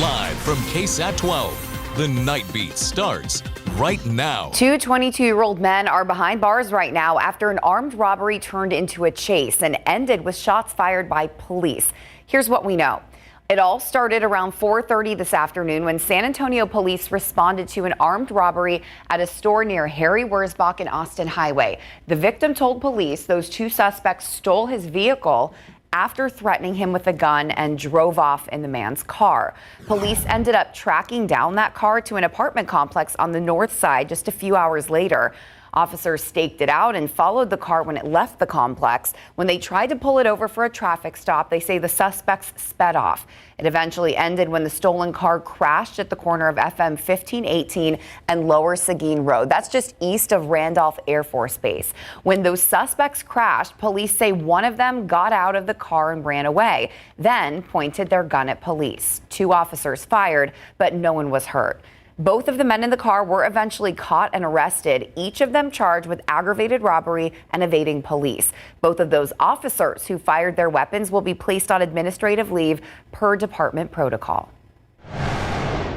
Live from KSAT 12, the Nightbeat starts right now. Two 22-year-old men are behind bars right now after an armed robbery turned into a chase and ended with shots fired by police. Here's what we know. It all started around 4:30 this afternoon when San Antonio police responded to an armed robbery at a store near Harry Wurzbach and Austin Highway. The victim told police those two suspects stole his vehicle after threatening him with a gun and drove off in the man's car. Police ended up tracking down that car to an apartment complex on the north side just a few hours later. Officers staked it out and followed the car when it left the complex. When they tried to pull it over for a traffic stop, they say the suspects sped off. It eventually ended when the stolen car crashed at the corner of FM 1518 and Lower Seguin Road. That's just east of Randolph Air Force Base. When those suspects crashed, police say one of them got out of the car and ran away, then pointed their gun at police. Two officers fired, but no one was hurt. Both of the men in the car were eventually caught and arrested, each of them charged with aggravated robbery and evading police. Both of those officers who fired their weapons will be placed on administrative leave per department protocol.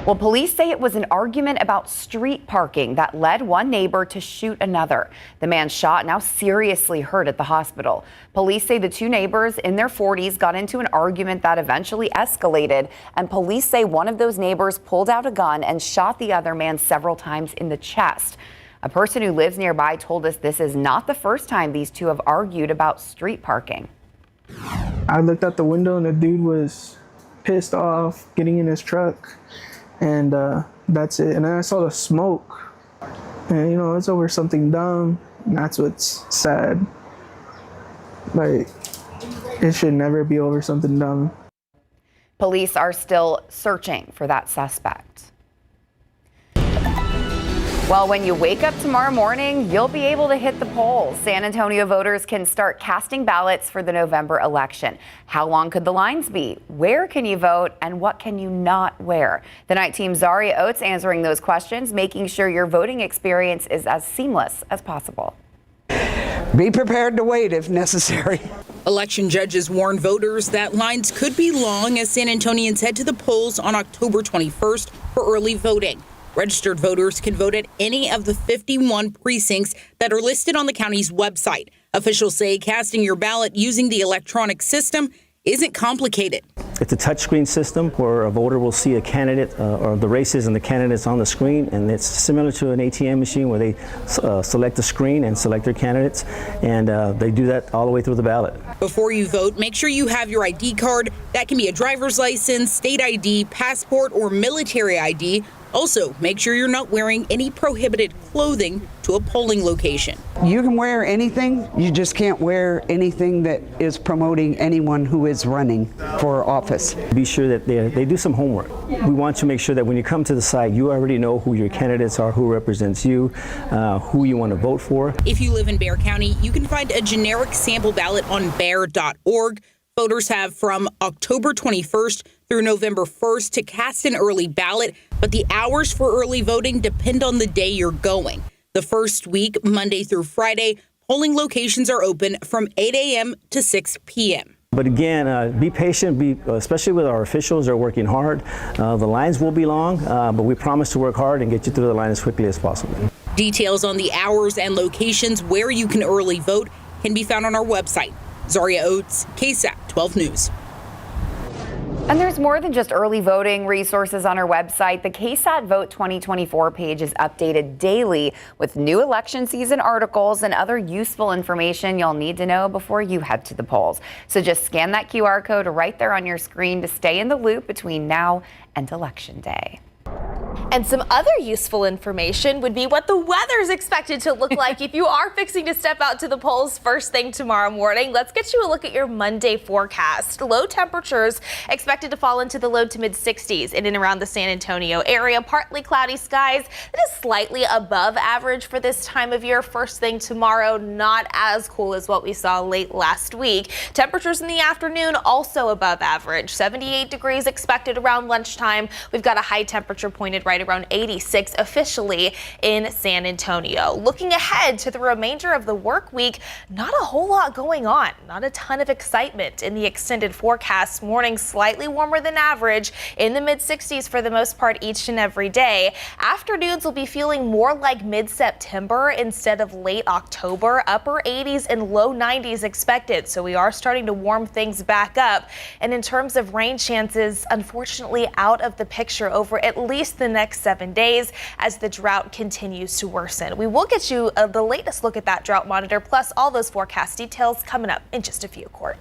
Well, police say it was an argument about street parking that led one neighbor to shoot another. The man shot, now seriously hurt at the hospital. Police say the two neighbors in their 40s got into an argument that eventually escalated, and police say one of those neighbors pulled out a gun and shot the other man several times in the chest. A person who lives nearby told us this is not the first time these two have argued about street parking. I looked out the window and the dude was pissed off, getting in his truck. And that's it. And then I saw the smoke. And, you know, it's over something dumb. And that's what's sad. Like, it should never be over something dumb. Police are still searching for that suspect. Well, when you wake up tomorrow morning, you'll be able to hit the polls. San Antonio voters can start casting ballots for the November election. How long could the lines be? Where can you vote? And what can you not wear? The night team Zaria Oates answering those questions, making sure your voting experience is as seamless as possible. Be prepared to wait if necessary. Election judges warn voters that lines could be long as San Antonians head to the polls on October 21st for early voting. Registered voters can vote at any of the 51 precincts that are listed on the county's website. Officials say casting your ballot using the electronic system isn't complicated. It's a touchscreen system where a voter will see a candidate or the races and the candidates on the screen, and it's similar to an ATM machine where they select the screen and select their candidates, and they do that all the way through the ballot. Before you vote, make sure you have your ID card. That can be a driver's license, state ID, passport, or military ID. Also, make sure you're not wearing any prohibited clothing to a polling location. You can wear anything, you just can't wear anything that is promoting anyone who is running for office. Be sure that they do some homework. We want to make sure that when you come to the site, you already know who your candidates are, who represents you, who you want to vote for. If you live in Bexar County, you can find a generic sample ballot on bear.org. Voters have from October 21st through November 1st to cast an early ballot, but the hours for early voting depend on the day you're going. The first week, Monday through Friday, polling locations are open from 8 a.m. to 6 p.m. But again, be patient, especially with our officials. They're working hard. The lines will be long, but we promise to work hard and get you through the line as quickly as possible. Details on the hours and locations where you can early vote can be found on our website. Zaria Oates, KSAT 12 News. And there's more than just early voting resources on our website. The KSAT Vote 2024 page is updated daily with new election season articles and other useful information you'll need to know before you head to the polls. So just scan that QR code right there on your screen to stay in the loop between now and Election Day. And some other useful information would be what the weather's expected to look like if you are fixing to step out to the polls first thing tomorrow morning. Let's get you a look at your Monday forecast. Low temperatures expected to fall into the low to mid 60s in and around the San Antonio area. Partly cloudy skies. It is slightly above average for this time of year. First thing tomorrow, not as cool as what we saw late last week. Temperatures in the afternoon also above average. 78 degrees expected around lunchtime. We've got a high temperature pointed right around 86 officially in San Antonio. Looking ahead to the remainder of the work week, not a whole lot going on. Not a ton of excitement in the extended forecast. Mornings slightly warmer than average in the mid-60s for the most part each and every day. Afternoons will be feeling more like mid-September instead of late October. Upper 80s and low 90s expected. So we are starting to warm things back up. And in terms of rain chances, unfortunately out of the picture over at least the next 7 days as the drought continues to worsen. We will get you the latest look at that drought monitor, plus all those forecast details coming up in just a few, Court.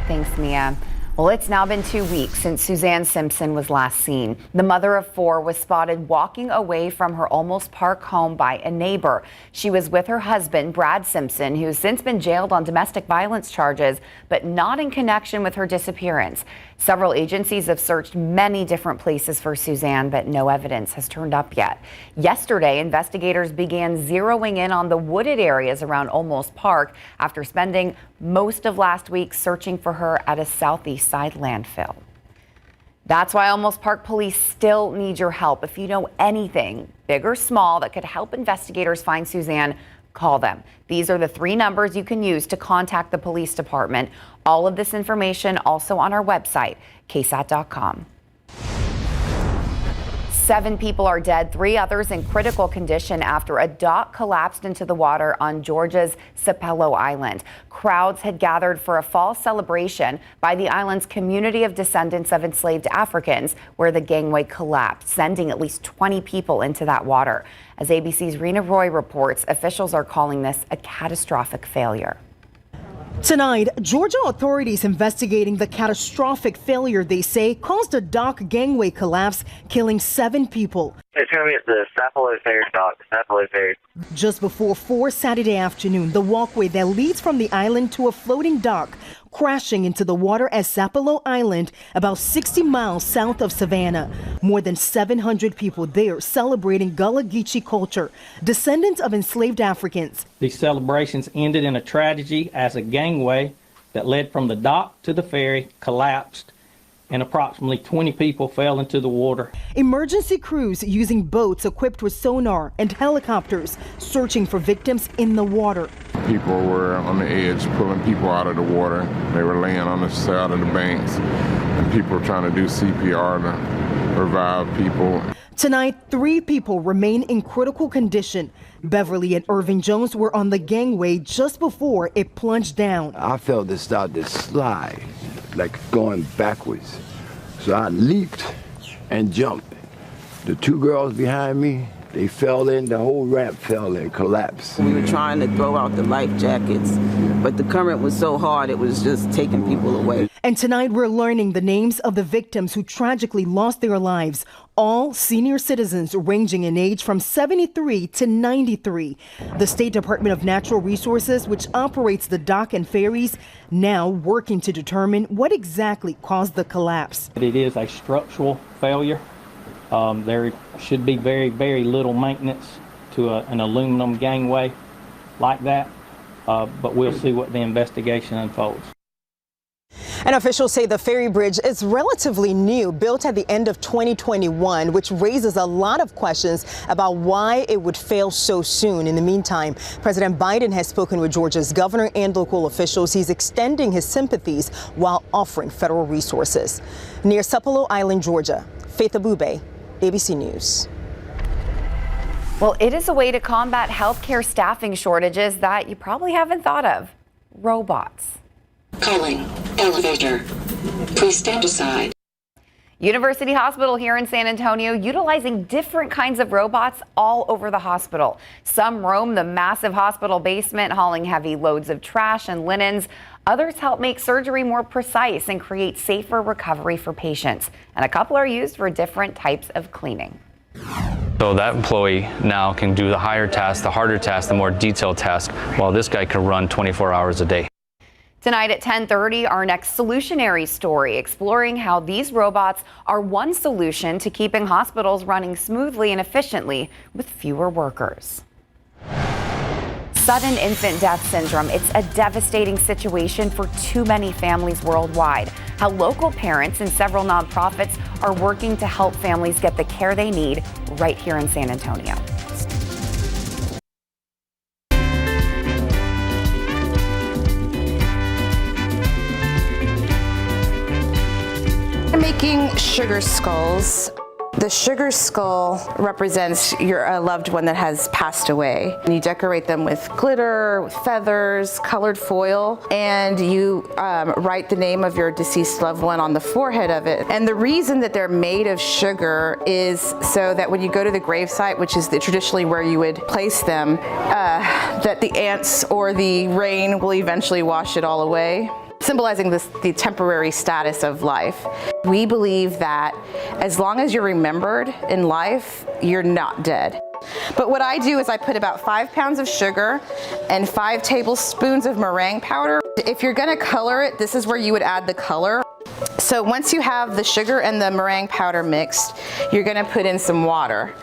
Thanks, Mia. Well, it's now been 2 weeks since Suzanne Simpson was last seen. The mother of 4 was spotted walking away from her Olmos Park home by a neighbor. She was with her husband, Brad Simpson, who's since been jailed on domestic violence charges, but not in connection with her disappearance. Several agencies have searched many different places for Suzanne, but no evidence has turned up yet. Yesterday, investigators began zeroing in on the wooded areas around Olmos Park after spending most of last week searching for her at a southeast side landfill. That's why Olmos Park police still need your help. If you know anything, big or small, that could help investigators find Suzanne, call them. These are the 3 numbers you can use to contact the police department. All of this information also on our website, KSAT.com. 7 people are dead, 3 others in critical condition after a dock collapsed into the water on Georgia's Sapelo Island. Crowds had gathered for a fall celebration by the island's community of descendants of enslaved Africans, where the gangway collapsed, sending at least 20 people into that water. As ABC's Rena Roy reports, officials are calling this a catastrophic failure. Tonight, Georgia authorities investigating the catastrophic failure they say caused a dock gangway collapse, killing 7 people. It's going to be at the Sapelo Ferry dock, Sapelo Ferry. Just before 4 Saturday afternoon, the walkway that leads from the island to a floating dock crashing into the water at Sapelo Island, about 60 miles south of Savannah. More than 700 people there celebrating Gullah Geechee culture, descendants of enslaved Africans. These celebrations ended in a tragedy as a gangway that led from the dock to the ferry collapsed and approximately 20 people fell into the water. Emergency crews using boats equipped with sonar and helicopters searching for victims in the water. People were on the edge pulling people out of the water. They were laying on the side of the banks, and people were trying to do CPR to revive people. Tonight, 3 people remain in critical condition. Beverly and Irving Jones were on the gangway just before it plunged down. I felt it start to slide, like going backwards. So I leaped and jumped. The 2 girls behind me, they fell in, the whole ramp fell in, collapsed. We were trying to throw out the life jackets, but the current was so hard it was just taking people away. And tonight we're learning the names of the victims who tragically lost their lives, all senior citizens ranging in age from 73 to 93. The State Department of Natural Resources, which operates the dock and ferries, now working to determine what exactly caused the collapse. It is a structural failure. There should be very, very little maintenance to an aluminum gangway like that, but we'll see what the investigation unfolds. And officials say the ferry bridge is relatively new, built at the end of 2021, which raises a lot of questions about why it would fail so soon. In the meantime, President Biden has spoken with Georgia's governor and local officials. He's extending his sympathies while offering federal resources. Near Sapelo Island, Georgia, Faith Abube, ABC News. Well, it is a way to combat healthcare staffing shortages that you probably haven't thought of. Robots. Calling elevator. Please stand aside. University Hospital here in San Antonio utilizing different kinds of robots all over the hospital. Some roam the massive hospital basement, hauling heavy loads of trash and linens. Others help make surgery more precise and create safer recovery for patients. And a couple are used for different types of cleaning. So that employee now can do the higher task, the harder task, the more detailed task, while this guy can run 24 hours a day. Tonight at 10:30, our next Solutionary story, exploring how these robots are one solution to keeping hospitals running smoothly and efficiently with fewer workers. Sudden infant death syndrome. It's a devastating situation for too many families worldwide. how local parents and several nonprofits are working to help families get the care they need right here in San Antonio. I'm making sugar skulls. The sugar skull represents your loved one that has passed away. And you decorate them with glitter, with feathers, colored foil, and you write the name of your deceased loved one on the forehead of it. And the reason that they're made of sugar is so that when you go to the gravesite, which is traditionally where you would place them, that the ants or the rain will eventually wash it all away, symbolizing the temporary status of life. We believe that as long as you're remembered in life, you're not dead. But what I do is I put about 5 pounds of sugar and 5 tablespoons of meringue powder. If you're gonna color it, this is where you would add the color. So once you have the sugar and the meringue powder mixed, you're gonna put in some water.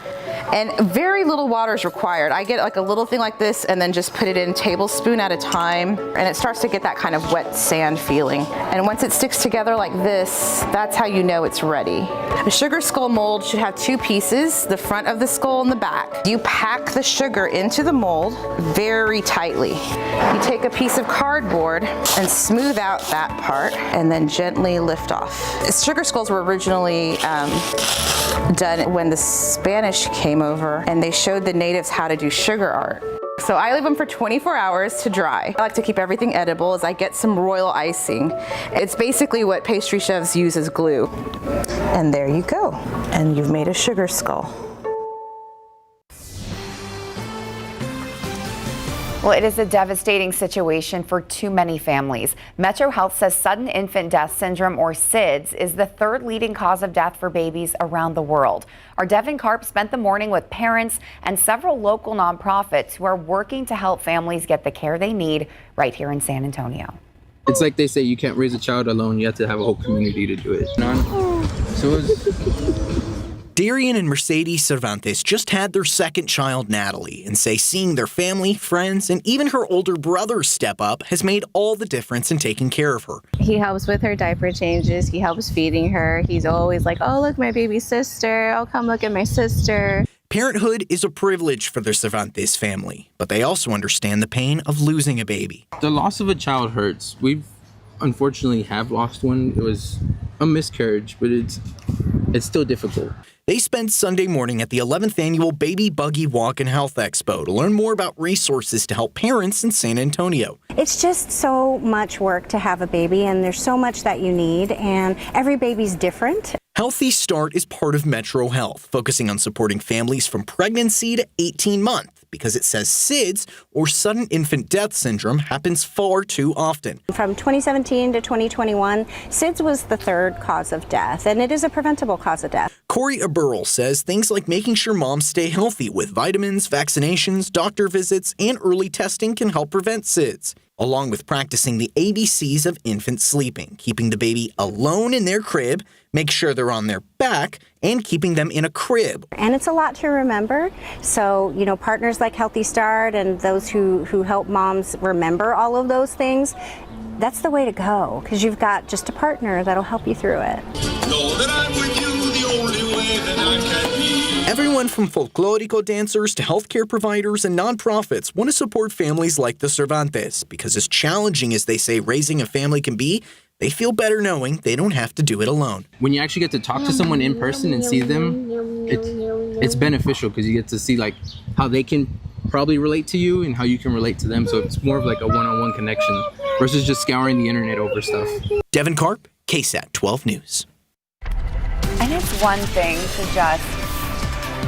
And very little water is required. I get like a little thing like this and then just put it in tablespoon at a time, and it starts to get that kind of wet sand feeling. And once it sticks together like this, that's how you know it's ready. The sugar skull mold should have 2 pieces, the front of the skull and the back. You pack the sugar into the mold very tightly. You take a piece of cardboard and smooth out that part and then gently lift off. Sugar skulls were originally done when the Spanish came over and they showed the natives how to do sugar art. So I leave them for 24 hours to dry. I like to keep everything edible as I get some royal icing. It's basically what pastry chefs use as glue. And there you go. And you've made a sugar skull. Well, it is a devastating situation for too many families. Metro Health says sudden infant death syndrome, or SIDS, is the 3rd leading cause of death for babies around the world. Our Devin Karp spent the morning with parents and several local nonprofits who are working to help families get the care they need right here in San Antonio. It's like they say, you can't raise a child alone. You have to have a whole community to do it. Darian and Mercedes Cervantes just had their 2nd child, Natalie, and say seeing their family, friends, and even her older brother step up has made all the difference in taking care of her. He helps with her diaper changes. He helps feeding her. He's always like, oh, look, my baby sister. Oh, come look at my sister. Parenthood is a privilege for the Cervantes family, but they also understand the pain of losing a baby. The loss of a child hurts. We've unfortunately have lost one. It was a miscarriage, but it's still difficult. They spent Sunday morning at the 11th annual Baby Buggy Walk and Health Expo to learn more about resources to help parents in San Antonio. It's just so much work to have a baby, and there's so much that you need, and every baby's different. Healthy Start is part of Metro Health, focusing on supporting families from pregnancy to 18 months, because it says SIDS, or sudden infant death syndrome, happens far too often. From 2017 to 2021, SIDS was the 3rd cause of death, and it is a preventable cause of death. Corey Aburl says things like making sure moms stay healthy with vitamins, vaccinations, doctor visits, and early testing can help prevent SIDS, along with practicing the ABCs of infant sleeping, keeping the baby alone in their crib, make sure they're on their back, and keeping them in a crib. And it's a lot to remember. So, partners like Healthy Start and those who help moms remember all of those things, that's the way to go, because you've got just a partner that'll help you through it. Know that I'm with you the only way that I can be. Everyone from folklorico dancers to healthcare providers and nonprofits want to support families like the Cervantes, because as challenging as they say raising a family can be, they feel better knowing they don't have to do it alone. When you actually get to talk to someone in person and see them, it's beneficial, because you get to see like how they can probably relate to you and how you can relate to them. So it's more of like a one-on-one connection versus just scouring the internet over stuff. Devin Karp, KSAT 12 News. And it's one thing to just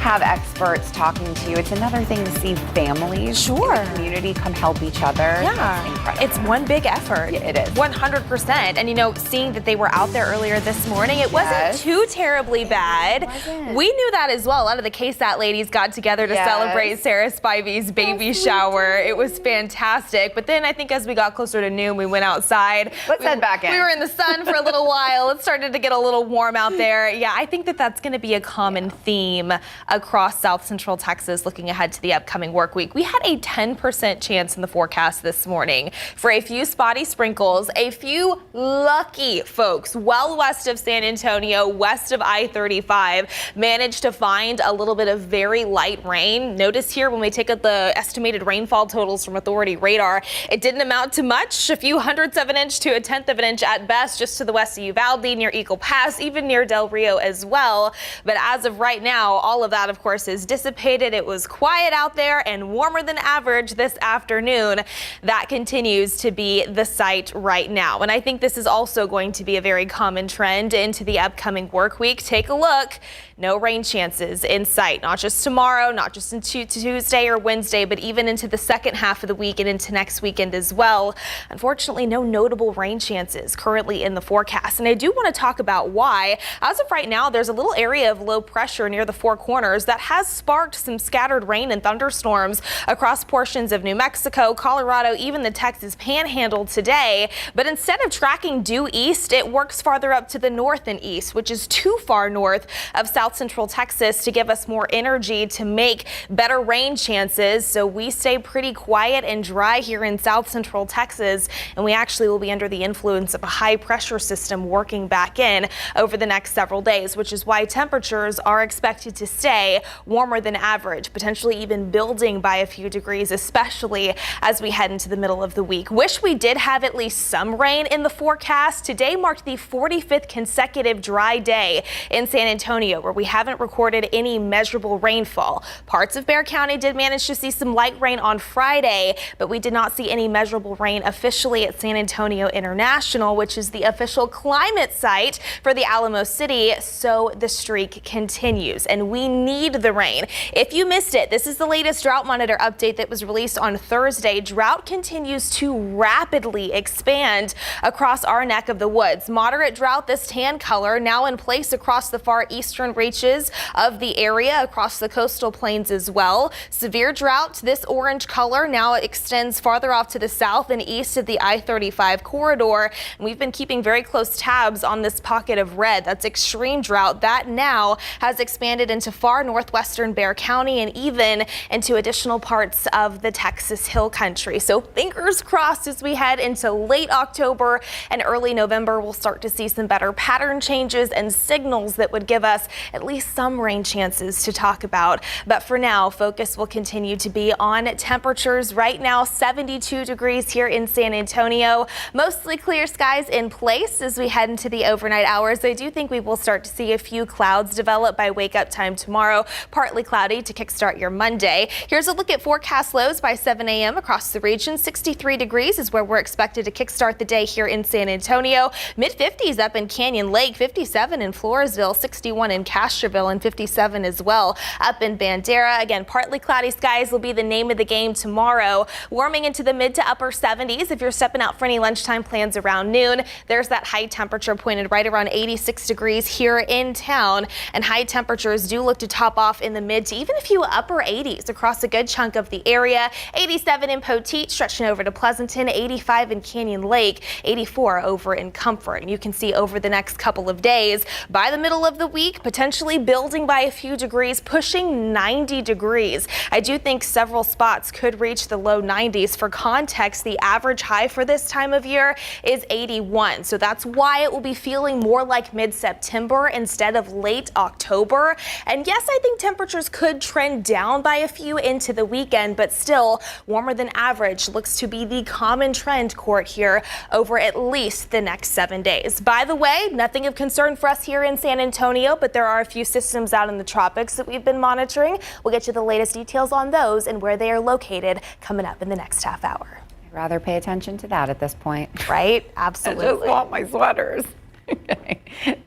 have experts talking to you. It's another thing to see families in the community come help each other. Yeah, it's incredible. It's one big effort. Yeah, it is. 100%. And seeing that they were out there earlier this morning, it wasn't too terribly bad. We knew that as well. A lot of the KSAT ladies got together to celebrate Sarah Spivey's baby shower. It was fantastic. But then I think as we got closer to noon, we went outside. Let's head back in. We were in the sun for a little while. It started to get a little warm out there. Yeah, I think that that's going to be a common theme across South Central Texas looking ahead to the upcoming work week. We had a 10% chance in the forecast this morning for a few spotty sprinkles. A few lucky folks well west of San Antonio, west of I-35, managed to find a little bit of very light rain. Notice here when we take up the estimated rainfall totals from Authority radar, it didn't amount to much, a few hundredths of an inch to a tenth of an inch at best, just to the west of Uvalde, near Eagle Pass, even near Del Rio as well. But as of right now, all of that, of course, is dissipated. It was quiet out there and warmer than average this afternoon. That continues to be the sight right now. And I think this is also going to be a very common trend into the upcoming work week. Take a look. No rain chances in sight, not just tomorrow, not just into Tuesday or Wednesday, but even into the second half of the week and into next weekend as well. Unfortunately, no notable rain chances currently in the forecast. And I do want to talk about why. As of right now, there's a little area of low pressure near the Four Corners that has sparked some scattered rain and thunderstorms across portions of New Mexico, Colorado, even the Texas Panhandle today. But instead of tracking due east, it works farther up to the north and east, which is too far north of South Central Texas to give us more energy to make better rain chances. So we stay pretty quiet and dry here in South Central Texas, and we actually will be under the influence of a high pressure system working back in over the next several days, which is why temperatures are expected to stay warmer than average, potentially even building by a few degrees, especially as we head into the middle of the week. Wish we did have at least some rain in the forecast. Today marked the 45th consecutive dry day in San Antonio, where we haven't recorded any measurable rainfall. Parts of Bexar County did manage to see some light rain on Friday, but we did not see any measurable rain officially at San Antonio International, which is the official climate site for the Alamo City. So the streak continues, and we need the rain. If you missed it, this is the latest drought monitor update that was released on Thursday. Drought continues to rapidly expand across our neck of the woods. Moderate drought, this tan color, now in place across the far eastern reaches of the area, across the coastal plains as well. Severe drought, this orange color, now extends farther off to the south and east of the I-35 corridor. And we've been keeping very close tabs on this pocket of red. That's extreme drought. That now has expanded into far northwestern Bexar County and even into additional parts of the Texas Hill Country. So fingers crossed as we head into late October and early November, we'll start to see some better pattern changes and signals that would give us at least some rain chances to talk about. But for now, focus will continue to be on temperatures. Right now, 72 degrees here in San Antonio. Mostly clear skies in place as we head into the overnight hours. I do think we will start to see a few clouds develop by wake up time tomorrow. Partly cloudy to kickstart your Monday. Here's a look at forecast lows by 7 a.m. across the region. 63 degrees is where we're expected to kickstart the day here in San Antonio. Mid-50s up in Canyon Lake, 57 in Floresville, 61 in Castroville, and 57 as well up in Bandera. Again, partly cloudy skies will be the name of the game tomorrow. Warming into the mid to upper 70s if you're stepping out for any lunchtime plans around noon. There's that high temperature pointed right around 86 degrees here in town, and high temperatures do look to top off in the mid to even a few upper 80s across a good chunk of the area. 87 in Poteet, stretching over to Pleasanton, 85 in Canyon Lake, 84 over in Comfort. And you can see over the next couple of days, by the middle of the week, potentially building by a few degrees, pushing 90 degrees. I do think several spots could reach the low 90s. For context, the average high for this time of year is 81. So that's why it will be feeling more like mid-September instead of late October. And yes, I think temperatures could trend down by a few into the weekend, but still warmer than average looks to be the common trend court here over at least the next 7 days. By the way, nothing of concern for us here in San Antonio, but there are a few systems out in the tropics that we've been monitoring. We'll get you the latest details on those and where they are located coming up in the next half hour. I'd rather pay attention to that at this point. Right? Absolutely. I just want my sweaters.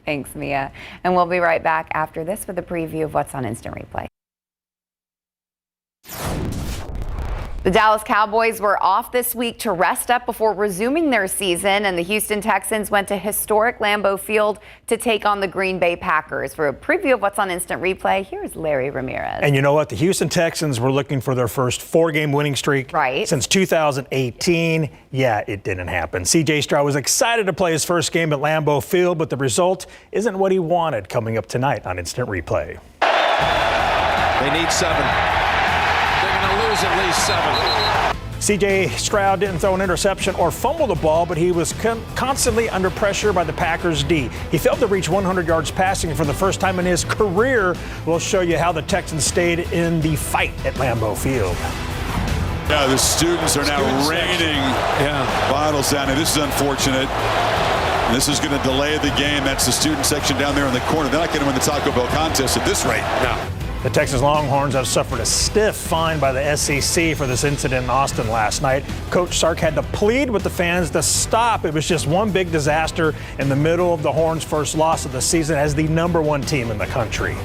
Thanks, Mia. And we'll be right back after this with a preview of what's on Instant Replay. The Dallas Cowboys were off this week to rest up before resuming their season, and the Houston Texans went to historic Lambeau Field to take on the Green Bay Packers. For a preview of what's on Instant Replay, here's Larry Ramirez. And you know what? The Houston Texans were looking for their first 4-game winning streak since 2018. Yeah, it didn't happen. C.J. Stroud was excited to play his first game at Lambeau Field, but the result isn't what he wanted. Coming up tonight on Instant Replay. They need 7. They're going to lose at least 7. C.J. Stroud didn't throw an interception or fumble the ball, but he was constantly under pressure by the Packers D. He failed to reach 100 yards passing for the first time in his career. We'll show you how the Texans stayed in the fight at Lambeau Field. Yeah, the students are now raining bottles down here. This is unfortunate. This is going to delay the game. That's the student section down there in the corner. They're not going to win the Taco Bell contest at this rate. No. The Texas Longhorns have suffered a stiff fine by the SEC for this incident in Austin last night. Coach Sark had to plead with the fans to stop. It was just one big disaster in the middle of the Horns' first loss of the season as the #1 team in the country.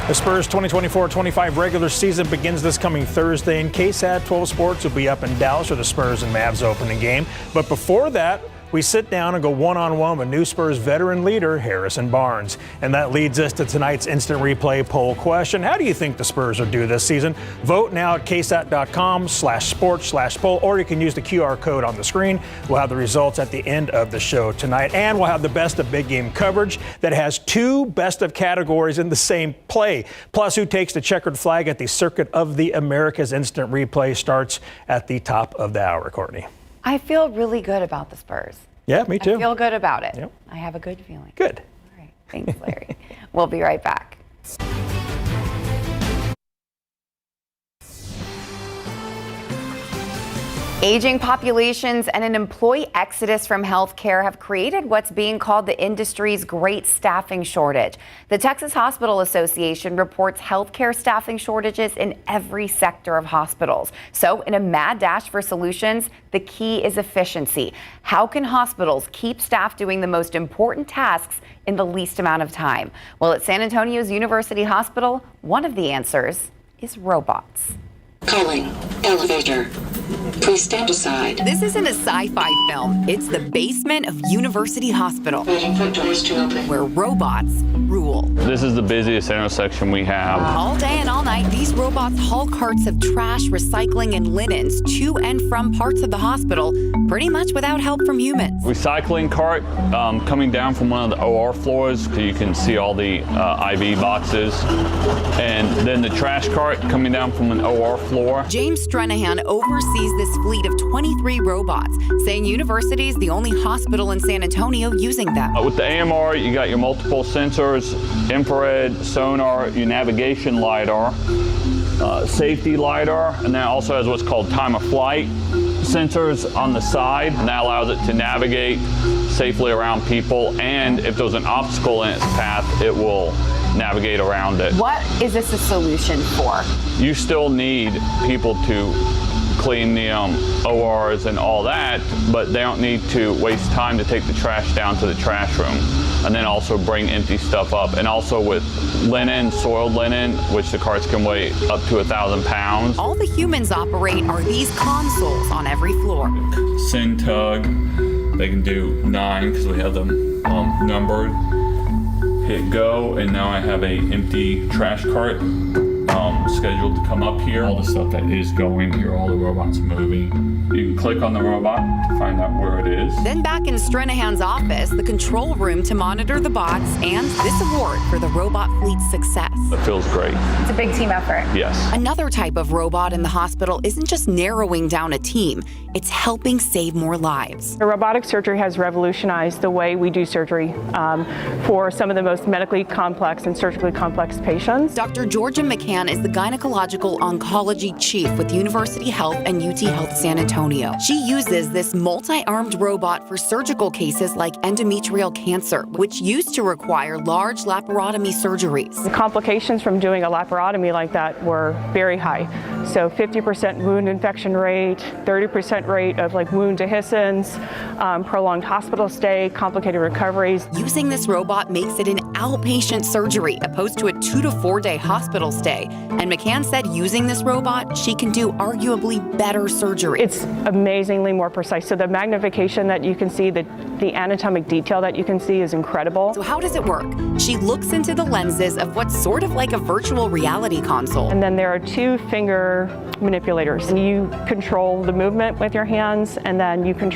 The Spurs 2024-25 regular season begins this coming Thursday, and KSAT 12 Sports will be up in Dallas for the Spurs and Mavs opening game. But before that, we sit down and go one-on-one with new Spurs veteran leader Harrison Barnes. And that leads us to tonight's instant replay poll question. How do you think the Spurs will do this season? Vote now at ksat.com/sports/poll, or you can use the QR code on the screen. We'll have the results at the end of the show tonight. And we'll have the best of big game coverage that has 2 best of categories in the same play. Plus, who takes the checkered flag at the Circuit of the Americas instant replay starts at the top of the hour, Courtney. I feel really good about the Spurs. Yeah, me too. I feel good about it. Yep. I have a good feeling. Good. All right. Thanks, Larry. We'll be right back. Aging populations and an employee exodus from healthcare have created what's being called the industry's great staffing shortage. The Texas Hospital Association reports healthcare staffing shortages in every sector of hospitals. So in a mad dash for solutions, the key is efficiency. How can hospitals keep staff doing the most important tasks in the least amount of time? Well, at San Antonio's University Hospital, one of the answers is robots. Calling elevator. Please stand aside. This isn't a sci-fi film. It's the basement of University Hospital, Waiting for doors to open. where robots rule. This is the busiest intersection we have. All day and all night, these robots haul carts of trash, recycling, and linens to and from parts of the hospital, pretty much without help from humans. Recycling cart coming down from one of the OR floors, because you can see all the IV boxes. And then the trash cart coming down from an OR floor. James Stranahan oversees this fleet of 23 robots, saying University is the only hospital in San Antonio using them. With the AMR, you got your multiple sensors, infrared, sonar, your navigation LiDAR, safety LiDAR, and that also has what's called time of flight sensors on the side, and that allows it to navigate safely around people, and if there's an obstacle in its path, it will navigate around it. What is this a solution for? You still need people to clean the ORs and all that, but they don't need to waste time to take the trash down to the trash room, and then also bring empty stuff up. And also with linen, soiled linen, which the carts can weigh up to 1,000 pounds. All the humans operate are these consoles on every floor. Send tug, they can do 9 because we have them numbered. Hit go, and now I have a empty trash cart scheduled to come up here. All the stuff that is going here, all the robots moving. You can click on the robot to find out where it is. Then back in Stranahan's office, the control room to monitor the bots, and this award for the robot fleet's success. It feels great. It's a big team effort. Yes. Another type of robot in the hospital isn't just narrowing down a team, it's helping save more lives. The robotic surgery has revolutionized the way we do surgery for some of the most medically complex and surgically complex patients. Dr. Georgia McCann is the gynecological oncology chief with University Health and UT Health San Antonio. She uses this multi-armed robot for surgical cases like endometrial cancer, which used to require large laparotomy surgeries. The complications from doing a laparotomy like that were very high. So 50% wound infection rate, 30% rate of wound dehiscence, prolonged hospital stay, complicated recoveries. Using this robot makes it an outpatient surgery opposed to a 2 to 4 day hospital stay. And McCann said using this robot, she can do arguably better surgery. It's amazingly more precise. So the magnification that you can see, the anatomic detail that you can see is incredible. So how does it work? She looks into the lenses of what's sort of like a virtual reality console. And then there are 2 finger manipulators. And you control the movement with your hands, and then you can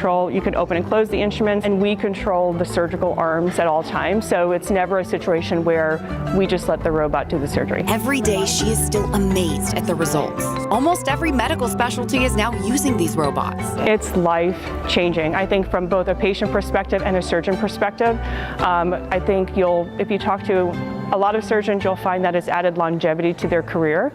open and close the instruments, and we control the surgical arms at all times. So it's never a situation where we just let the robot do the surgery. Every day, she is still amazed at the results. Almost every medical specialty is now using these robots. It's life-changing. I think from both a patient perspective and a surgeon perspective. I think if you talk to a lot of surgeons, you'll find that it's added longevity to their career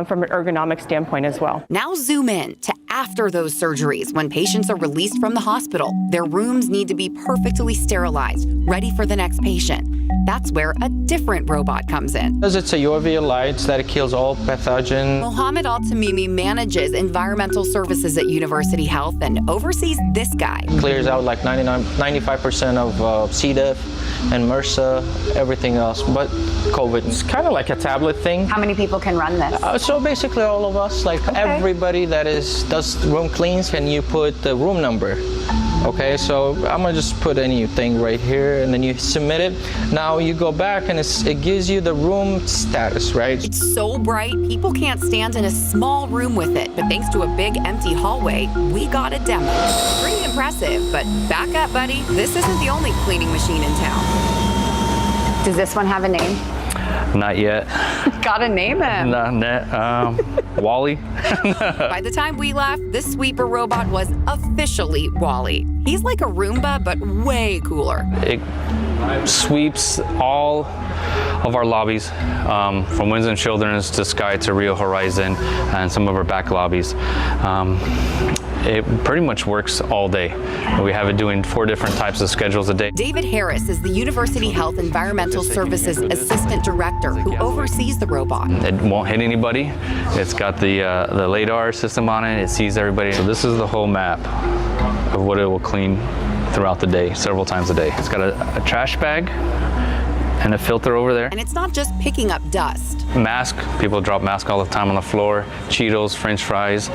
from an ergonomic standpoint as well. Now zoom in to after those surgeries. When patients are released from the hospital, their rooms need to be perfectly sterilized, ready for the next patient. That's where a different robot comes in. Because it's a UV light that kills all pathogens. Mohammed Al-Tamimi manages environmental services at University Health and oversees this guy. Clears out like 95% of C. diff and MRSA, everything else, but COVID. It's kind of like a tablet thing. How many people can run this? So basically all of us, like everybody that does room cleans, and you put the room number. Okay, so I'm gonna just put anything right here, and then you submit it. Now you go back and it gives you the room status, right? It's so bright, people can't stand in a small room with it, but thanks to a big empty hallway, we got a demo. Pretty impressive, but back up, buddy. This isn't the only cleaning machine in town. Does this one have a name? Not yet. Gotta name him. Wally. By the time we left, this sweeper robot was officially Wally. He's like a Roomba, but way cooler. It sweeps all of our lobbies, from Winds and Children's to Sky to Rio Horizon, and some of our back lobbies. It pretty much works all day. We have it doing 4 different types of schedules a day. David Harris is the University Health Environmental Services Assistant Director who oversees the robot. It won't hit anybody. It's got the LiDAR system on it. It sees everybody. So this is the whole map of what it will clean throughout the day, several times a day. It's got a trash bag and a filter over there. And it's not just picking up dust. Mask, people drop masks all the time on the floor. Cheetos, French fries,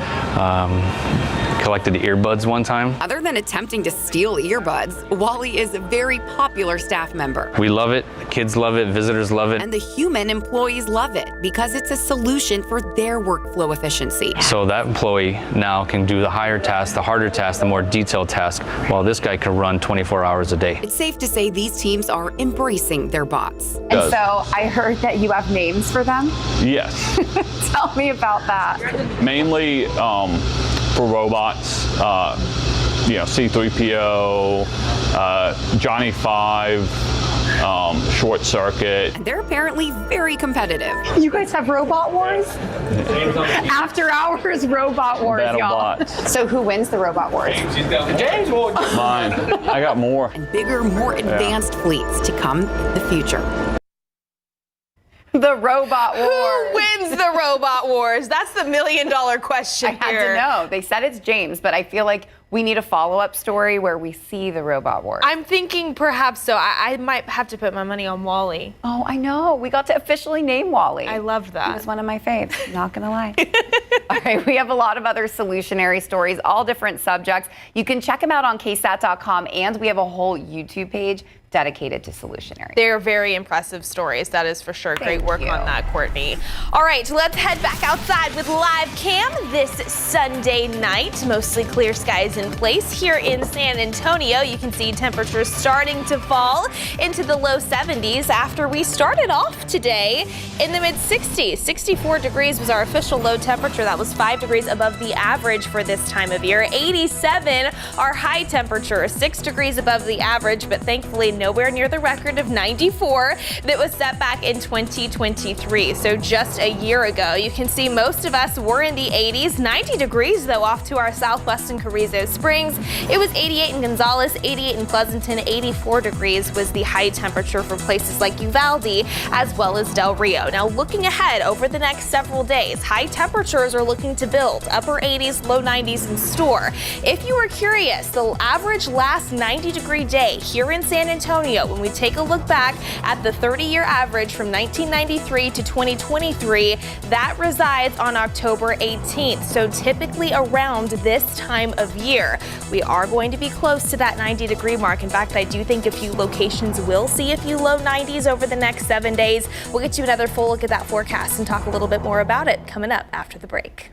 collected earbuds one time. Other than attempting to steal earbuds, Wally is a very popular staff member. We love it, kids love it, visitors love it. And the human employees love it because it's a solution for their workflow efficiency. So that employee now can do the higher tasks, the harder tasks, the more detailed tasks, while this guy can run 24 hours a day. It's safe to say these teams are embracing their bots. And so I heard that you have names for them? Yes. Tell me about that. Mainly for robots, C-3PO, Johnny 5, Short Circuit. And they're apparently very competitive. You guys have Robot Wars? After hours Robot Wars, y'all. So who wins the Robot Wars? James won. Mine. I got more. And bigger, more advanced fleets to come in the future. The Robot Wars. Who wins the Robot Wars? That's the $1 million question I had to know. They said it's James, but I feel like we need a follow-up story where we see the Robot Wars. I'm thinking perhaps so. I might have to put my money on Wally. Oh, I know. We got to officially name Wally. I loved that. He was one of my faves, not gonna lie. All right, we have a lot of other solutionary stories, all different subjects. You can check them out on KSAT.com, and we have a whole YouTube page dedicated to solutionary. They're very impressive stories, that is for sure. Great work on that, Courtney. All right, let's head back outside with live cam this Sunday night. Mostly clear skies in place here in San Antonio. You can see temperatures starting to fall into the low 70s after we started off today in the mid 60s. 64 degrees was our official low temperature. That was 5 degrees above the average for this time of year. 87 our high temperature, 6 degrees above the average, but thankfully nowhere near the record of 94 that was set back in 2023. So just a year ago, you can see most of us were in the 80s, 90 degrees though off to our southwest in Carrizo Springs. It was 88 in Gonzales, 88 in Pleasanton, 84 degrees was the high temperature for places like Uvalde as well as Del Rio. Now looking ahead over the next several days, high temperatures are looking to build, upper 80s, low 90s in store. If you were curious, the average last 90 degree day here in San Antonio Antonio, when we take a look back at the 30-year average from 1993 to 2023, that resides on October 18th. So typically around this time of year. We are going to be close to that 90-degree mark. In fact, I do think a few locations will see a few low 90s over the next 7 days. We'll get you another full look at that forecast and talk a little bit more about it coming up after the break.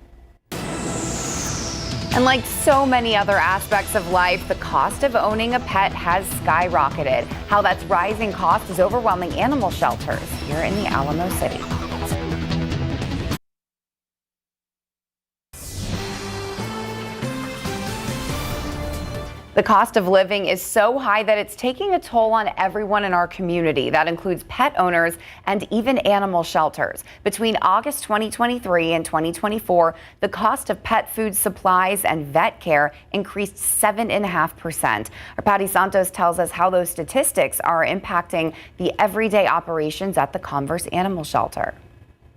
And like so many other aspects of life, the cost of owning a pet has skyrocketed. How that's rising cost is overwhelming animal shelters here in the Alamo City. The cost of living is so high that it's taking a toll on everyone in our community. That includes pet owners and even animal shelters. Between August 2023 and 2024, the cost of pet food supplies and vet care increased 7.5%. Our Patty Santos tells us how those statistics are impacting the everyday operations at the Converse Animal Shelter.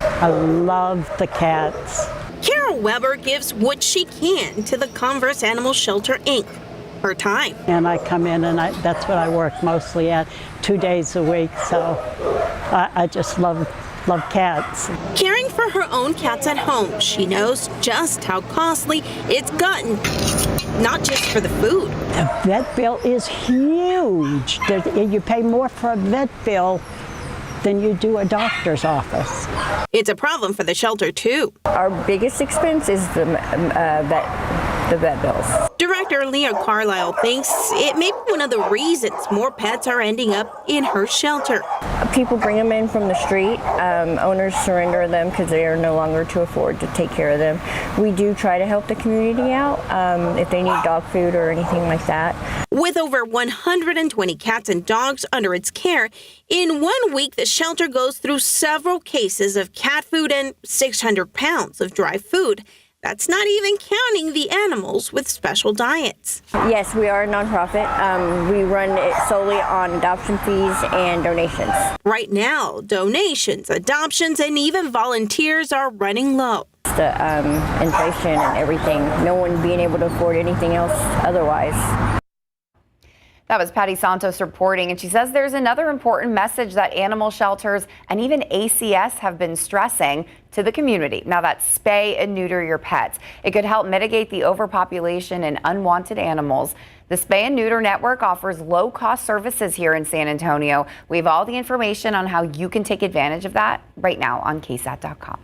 I love the cats. Carol Weber gives what she can to the Converse Animal Shelter, Inc. Her time. And I come in and that's what I work mostly at 2 days a week. So I just love cats. Caring for her own cats at home, she knows just how costly it's gotten. Not just for the food. The vet bill is huge. You pay more for a vet bill than you do a doctor's office. It's a problem for the shelter too. Our biggest expense is the vet bills. Director Leah Carlisle thinks it may be one of the reasons more pets are ending up in her shelter. People bring them in from the street. Owners surrender them because they are no longer to afford to take care of them. We do try to help the community out if they need dog food or anything like that. With over 120 cats and dogs under its care, in 1 week the shelter goes through several cases of cat food and 600 pounds of dry food. That's not even counting the animals with special diets. Yes, we are a nonprofit. We run it solely on adoption fees and donations. Right now, donations, adoptions, and even volunteers are running low. The inflation and everything, no one being able to afford anything else otherwise. That was Patty Santos reporting, and she says there's another important message that animal shelters and even ACS have been stressing to the community. Now that's spay and neuter your pets. It could help mitigate the overpopulation and unwanted animals. The Spay and Neuter Network offers low-cost services here in San Antonio. We have all the information on how you can take advantage of that right now on KSAT.com.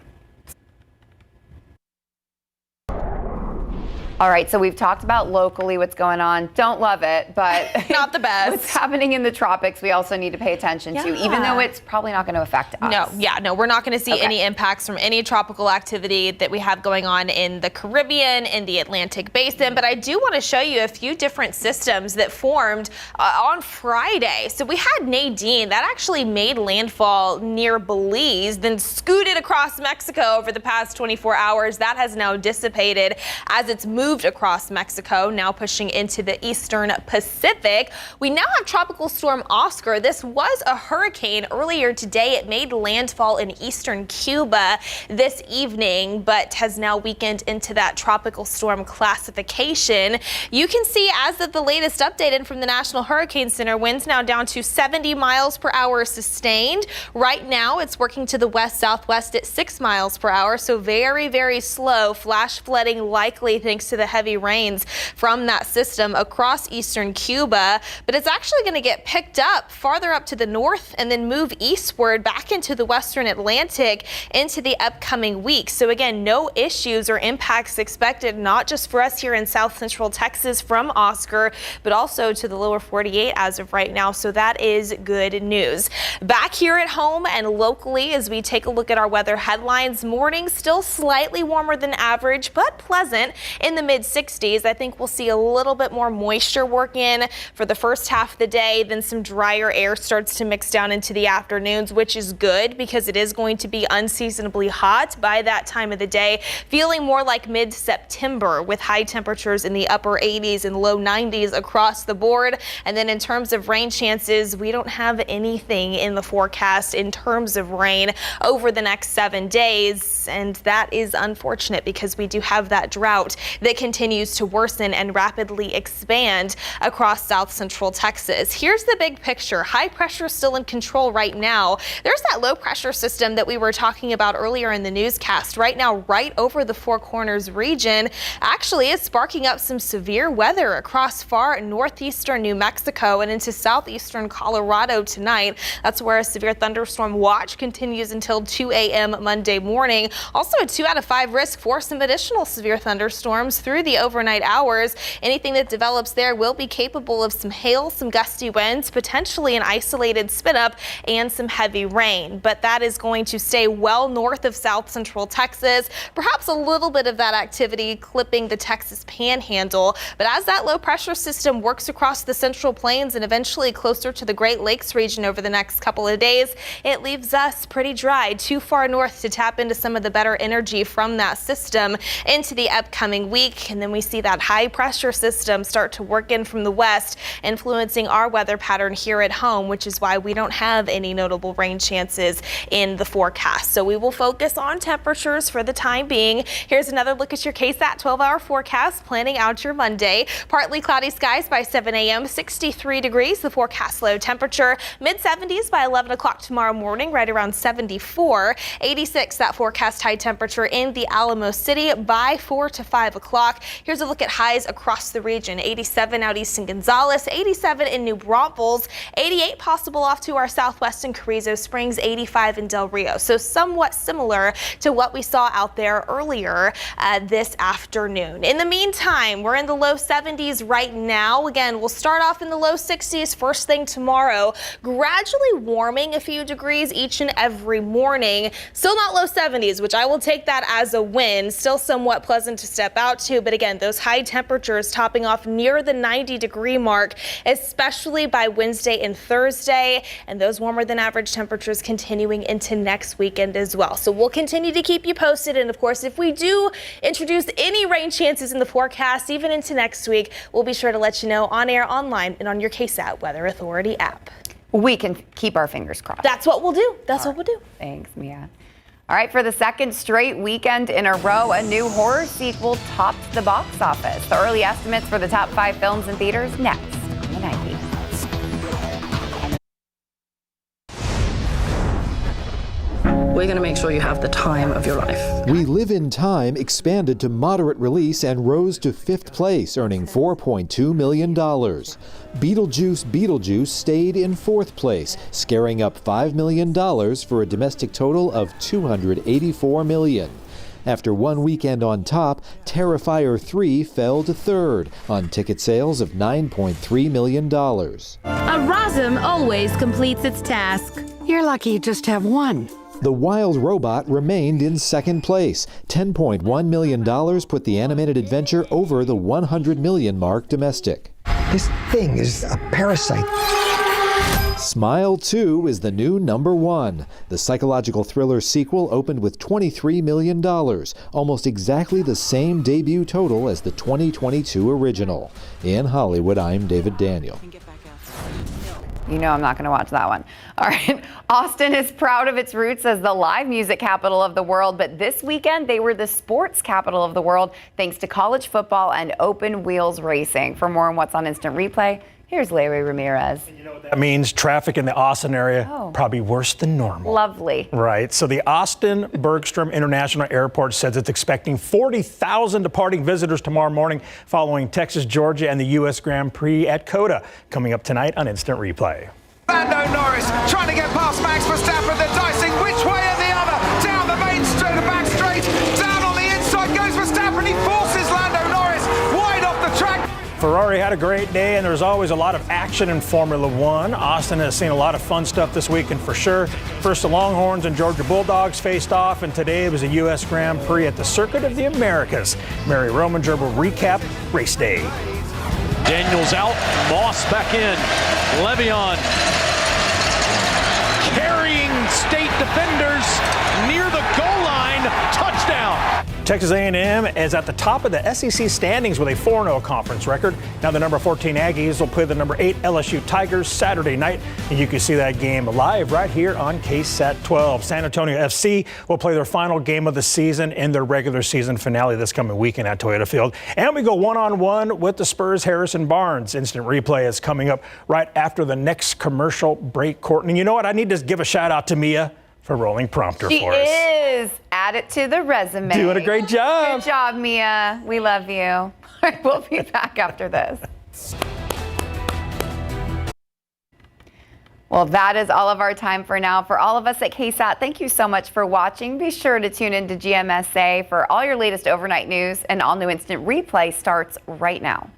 All right, so we've talked about locally what's going on. Don't love it, but not the best. What's happening in the tropics, we also need to pay attention to, even though it's probably not going to affect us. No, we're not going to see any impacts from any tropical activity that we have going on in the Caribbean, in the Atlantic Basin. But I do want to show you a few different systems that formed on Friday. So we had Nadine that actually made landfall near Belize, then scooted across Mexico over the past 24 hours. That has now dissipated as it's moved across Mexico, now pushing into the eastern Pacific. We now have Tropical Storm Oscar. This was a hurricane earlier today. It made landfall in eastern Cuba this evening, but has now weakened into that tropical storm classification. You can see as of the latest update in from the National Hurricane Center, winds now down to 70 miles per hour sustained. Right now, it's working to the west-southwest at 6 miles per hour, so very, very slow. Flash flooding likely thanks to the heavy rains from that system across eastern Cuba, but it's actually going to get picked up farther up to the north and then move eastward back into the western Atlantic into the upcoming week. So again, no issues or impacts expected, not just for us here in south central Texas from Oscar, but also to the lower 48 as of right now. So that is good news. Back here at home and locally, as we take a look at our weather headlines, morning still slightly warmer than average, but pleasant in the mid-60s. I think we'll see a little bit more moisture work in for the first half of the day. Then some drier air starts to mix down into the afternoons, which is good because it is going to be unseasonably hot by that time of the day. Feeling more like mid-September with high temperatures in the upper 80s and low 90s across the board. And then in terms of rain chances, we don't have anything in the forecast in terms of rain over the next 7 days. And that is unfortunate because we do have that drought that continues to worsen and rapidly expand across south central Texas. Here's the big picture. High pressure still in control right now. There's that low pressure system that we were talking about earlier in the newscast. Right now, right over the Four Corners region, actually is sparking up some severe weather across far northeastern New Mexico and into southeastern Colorado tonight. That's where a severe thunderstorm watch continues until 2 a.m. Monday morning. Also a 2 out of 5 risk for some additional severe thunderstorms through the overnight hours. Anything that develops there will be capable of some hail, some gusty winds, potentially an isolated spin up and some heavy rain. But that is going to stay well north of south central Texas. Perhaps a little bit of that activity clipping the Texas panhandle. But as that low pressure system works across the central plains and eventually closer to the Great Lakes region over the next couple of days, it leaves us pretty dry, too far north to tap into some of the better energy from that system into the upcoming week. And then we see that high pressure system start to work in from the west, influencing our weather pattern here at home, which is why we don't have any notable rain chances in the forecast. So we will focus on temperatures for the time being. Here's another look at your KSAT 12-hour forecast, planning out your Monday. Partly cloudy skies by 7 a.m., 63 degrees, the forecast low temperature. Mid-70s by 11 o'clock tomorrow morning, right around 74. 86, that forecast high temperature in the Alamo City by 4 to 5 o'clock. Here's a look at highs across the region. 87 out east in Gonzales, 87 in New Braunfels, 88 possible off to our southwest in Carrizo Springs, 85 in Del Rio. So somewhat similar to what we saw out there earlier this afternoon. In the meantime, we're in the low 70s right now. Again, we'll start off in the low 60s first thing tomorrow, gradually warming a few degrees each and every morning. Still not low 70s, which I will take that as a win. Still somewhat pleasant to step out to, but again, those high temperatures topping off near the 90-degree mark, especially by Wednesday and Thursday, and those warmer than average temperatures continuing into next weekend as well. So we'll continue to keep you posted, and of course, if we do introduce any rain chances in the forecast, even into next week, we'll be sure to let you know on air, online, and on your KSAT Weather Authority app. We can keep our fingers crossed. That's what we'll do. That's what we'll do. Thanks, Mia. All right, for the second straight weekend in a row, a new horror sequel topped the box office. The early estimates for the top 5 films in theaters next on the Nightbeat. We're going to make sure you have the time of your life. We Live in Time expanded to moderate release and rose to 5th place, earning $4.2 million. Beetlejuice stayed in 4th place, scaring up $5 million for a domestic total of $284 million. After one weekend on top, Terrifier 3 fell to 3rd on ticket sales of $9.3 million. A Rosm always completes its task. You're lucky you just have one. The Wild Robot remained in 2nd place. $10.1 million put the animated adventure over the $100 million mark domestic. This thing is a parasite. Smile 2 is the new number 1. The psychological thriller sequel opened with $23 million, almost exactly the same debut total as the 2022 original. In Hollywood, I'm David Daniel. You know I'm not going to watch that one. All right. Austin is proud of its roots as the live music capital of the world, but this weekend they were the sports capital of the world thanks to college football and open wheels racing. For more on what's on Instant Replay, here's Larry Ramirez. That means traffic in the Austin area probably worse than normal. Lovely. Right. So the Austin Bergstrom International Airport says it's expecting 40,000 departing visitors tomorrow morning following Texas, Georgia, and the U.S. Grand Prix at COTA. Coming up tonight on Instant Replay. Lando Norris trying to get past Max Verstappen. They're dicing which way or the other. Down the main straight, the back straight. Down on the inside goes Verstappen. He forces Lando Norris wide off the track. Ferrari had a great day, and there's always a lot of action in Formula One. Austin has seen a lot of fun stuff this weekend for sure. First, the Longhorns and Georgia Bulldogs faced off, and today it was a U.S. Grand Prix at the Circuit of the Americas. Mary Rominger will recap race day. Daniels out, Moss back in, Le'Veon carrying state defenders near the goal line, touchdown. Texas A&M is at the top of the SEC standings with a 4-0 conference record. Now the number 14 Aggies will play the number 8 LSU Tigers Saturday night, and you can see that game live right here on KSAT 12. San Antonio FC will play their final game of the season in their regular season finale this coming weekend at Toyota Field. And we go one-on-one with the Spurs' Harrison Barnes. Instant replay is coming up right after the next commercial break, Courtney. You know what? I need to give a shout out to Mia for rolling prompter for us. She is. Add it to the resume. Doing a great job. Good job, Mia. We love you. All right, we'll be back after this. Well, that is all of our time for now. For all of us at KSAT, thank you so much for watching. Be sure to tune in to GMSA for all your latest overnight news. And all new instant replay starts right now.